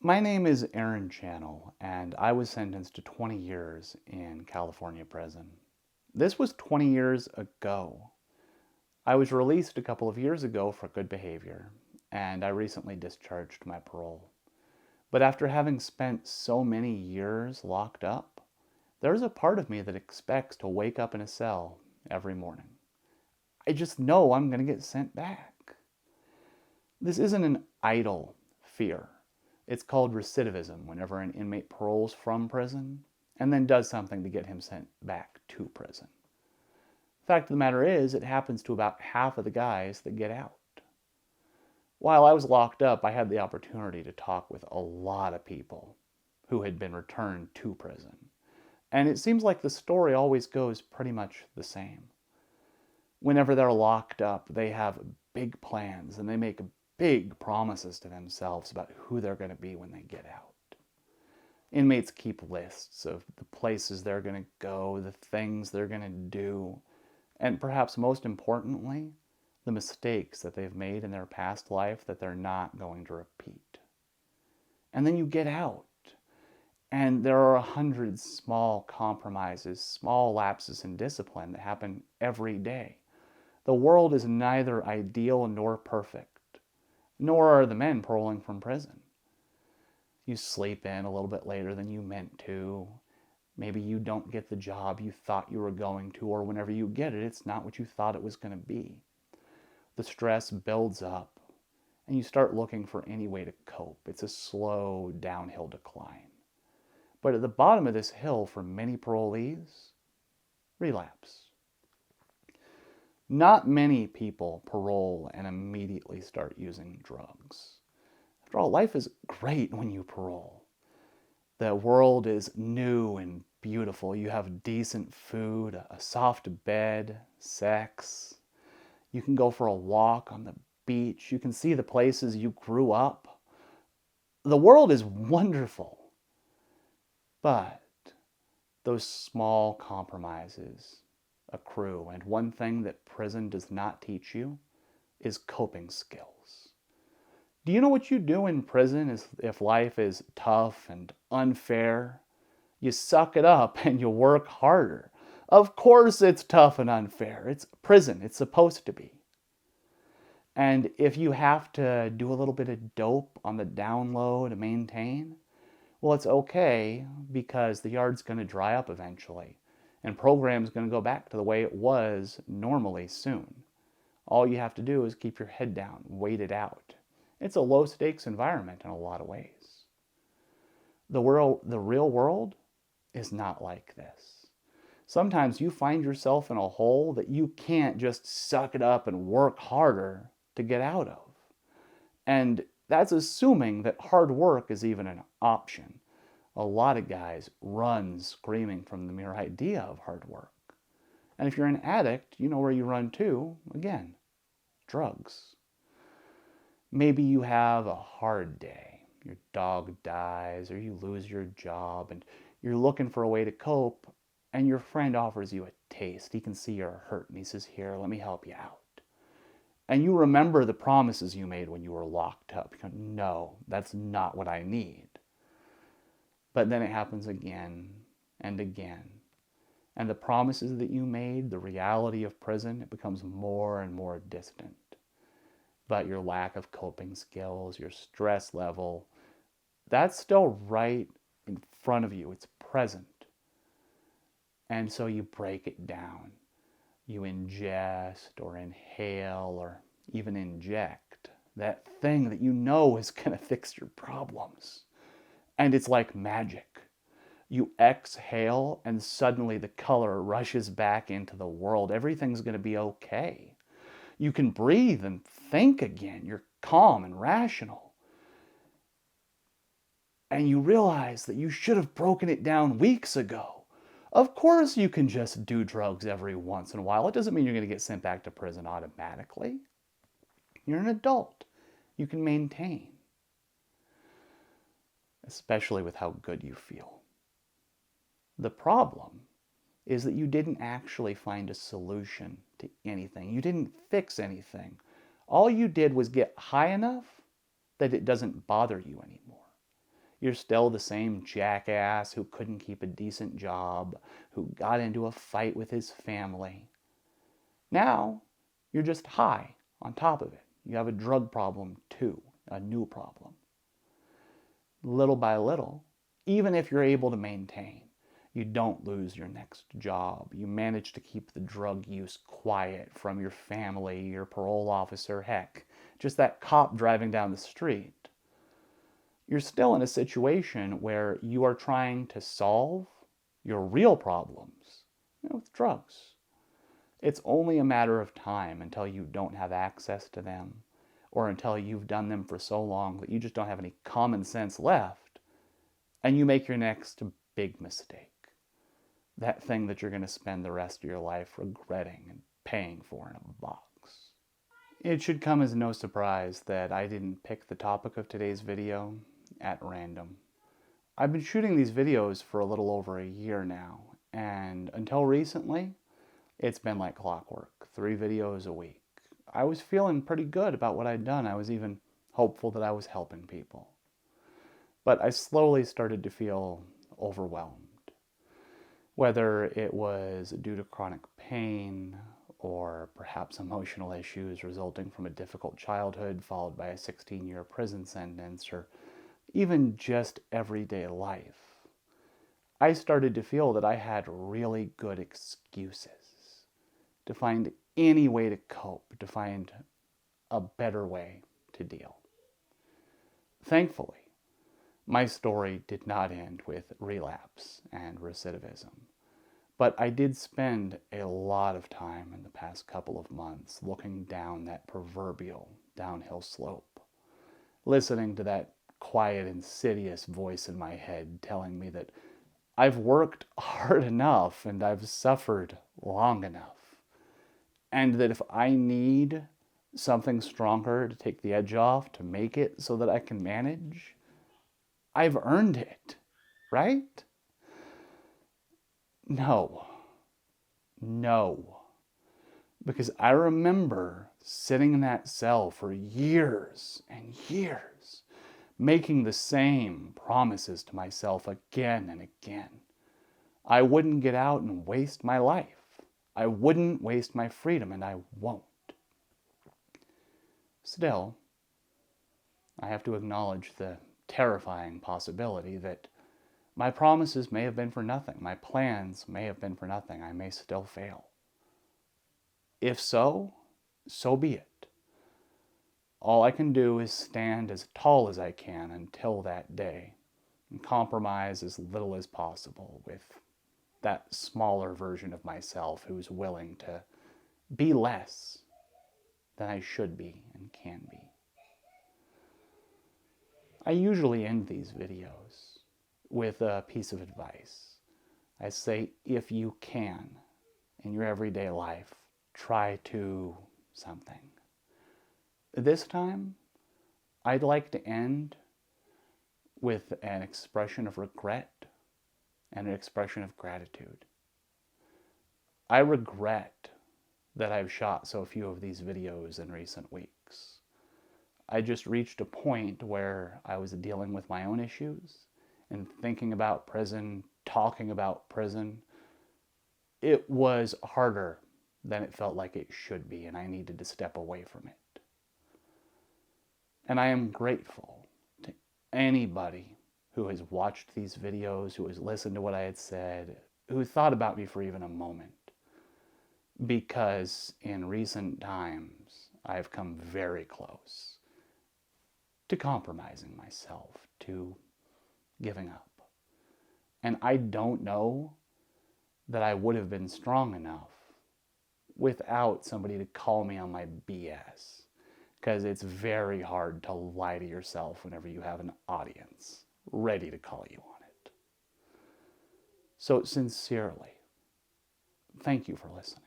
My name is Aaron Channel, and I was sentenced to 20 years in California prison. This was 20 years ago. I was released a couple of years ago for good behavior, and I recently discharged my parole. But after having spent so many years locked up, there's a part of me that expects to wake up in a cell every morning. I just know I'm going to get sent back. This isn't an idle fear. It's called recidivism whenever an inmate paroles from prison and then does something to get him sent back to prison. The fact of the matter is, it happens to about half of the guys that get out. While I was locked up, I had the opportunity to talk with a lot of people who had been returned to prison. And it seems like the story always goes pretty much the same. Whenever they're locked up, they have big plans and they make big promises to themselves about who they're going to be when they get out. Inmates keep lists of the places they're going to go, the things they're going to do, and perhaps most importantly, the mistakes that they've made in their past life that they're not going to repeat. And then you get out, and there are 100 small compromises, small lapses in discipline that happen every day. The world is neither ideal nor perfect, nor are the men paroling from prison. You sleep in a little bit later than you meant to. Maybe you don't get the job you thought you were going to, or whenever you get it, it's not what you thought it was going to be. The stress builds up, and you start looking for any way to cope. It's a slow downhill decline. But at the bottom of this hill for many parolees, relapse. Not many people parole and immediately start using drugs. After all, life is great when you parole. The world is new and beautiful. You have decent food, a soft bed, sex. You can go for a walk on the beach. You can see the places you grew up. The world is wonderful. But those small compromises accrue, and one thing that prison does not teach you is coping skills. Do you know what you do in prison if life is tough and unfair? You suck it up and you work harder. Of course it's tough and unfair. It's prison. It's supposed to be. And if you have to do a little bit of dope on the down low to maintain, well, it's okay because the yard's going to dry up eventually. And program's going to go back to the way it was normally soon. All you have to do is keep your head down, wait it out. It's a low-stakes environment in a lot of ways. The real world is not like this. Sometimes you find yourself in a hole that you can't just suck it up and work harder to get out of. And that's assuming that hard work is even an option. A lot of guys run screaming from the mere idea of hard work. And if you're an addict, you know where you run to, again, drugs. Maybe you have a hard day. Your dog dies or you lose your job and you're looking for a way to cope and your friend offers you a taste. He can see you're hurt and he says, "Here, let me help you out." And you remember the promises you made when you were locked up. You go, "No, that's not what I need." But then it happens again and again. And the promises that you made, the reality of prison, it becomes more and more distant. But your lack of coping skills, your stress level, that's still right in front of you. It's present. And so you break it down. You ingest or inhale or even inject that thing that you know is going to fix your problems. And it's like magic. You exhale and suddenly the color rushes back into the world. Everything's going to be okay. You can breathe and think again. You're calm and rational. And you realize that you should have broken it down weeks ago. Of course you can just do drugs every once in a while. It doesn't mean you're going to get sent back to prison automatically. You're an adult. You can maintain. Especially with how good you feel. The problem is that you didn't actually find a solution to anything. You didn't fix anything. All you did was get high enough that it doesn't bother you anymore. You're still the same jackass who couldn't keep a decent job, who got into a fight with his family. Now, you're just high on top of it. You have a drug problem too, a new problem. Little by little, even if you're able to maintain, you don't lose your next job. You manage to keep the drug use quiet from your family, your parole officer, heck, just that cop driving down the street. You're still in a situation where you are trying to solve your real problems, with drugs. It's only a matter of time until you don't have access to them, or until you've done them for so long that you just don't have any common sense left, and you make your next big mistake. That thing that you're going to spend the rest of your life regretting and paying for in a box. It should come as no surprise that I didn't pick the topic of today's video at random. I've been shooting these videos for a little over a year now, and until recently, it's been like clockwork, 3 videos a week. I was feeling pretty good about what I'd done. I was even hopeful that I was helping people. But I slowly started to feel overwhelmed. Whether it was due to chronic pain, or perhaps emotional issues resulting from a difficult childhood followed by a 16-year prison sentence, or even just everyday life, I started to feel that I had really good excuses to find any way to cope, to find a better way to deal. Thankfully, my story did not end with relapse and recidivism, but I did spend a lot of time in the past couple of months looking down that proverbial downhill slope, listening to that quiet, insidious voice in my head telling me that I've worked hard enough and I've suffered long enough, and that if I need something stronger to take the edge off, to make it so that I can manage, I've earned it, right? No. Because I remember sitting in that cell for years and years, making the same promises to myself again and again. I wouldn't get out and waste my life. I wouldn't waste my freedom, and I won't. Still, I have to acknowledge the terrifying possibility that my promises may have been for nothing. My plans may have been for nothing. I may still fail. If so, so be it. All I can do is stand as tall as I can until that day and compromise as little as possible with that smaller version of myself who's willing to be less than I should be and can be. I usually end these videos with a piece of advice. I say, if you can, in your everyday life, try to something. This time, I'd like to end with an expression of regret and an expression of gratitude. I regret that I've shot so few of these videos in recent weeks. I just reached a point where I was dealing with my own issues and thinking about prison, talking about prison. It was harder than it felt like it should be, and I needed to step away from it. And I am grateful to anybody who has watched these videos, who has listened to what I had said, who thought about me for even a moment. Because in recent times, I've come very close to compromising myself, to giving up. And I don't know that I would have been strong enough without somebody to call me on my BS. Because it's very hard to lie to yourself whenever you have an audience ready to call you on it. So sincerely, thank you for listening.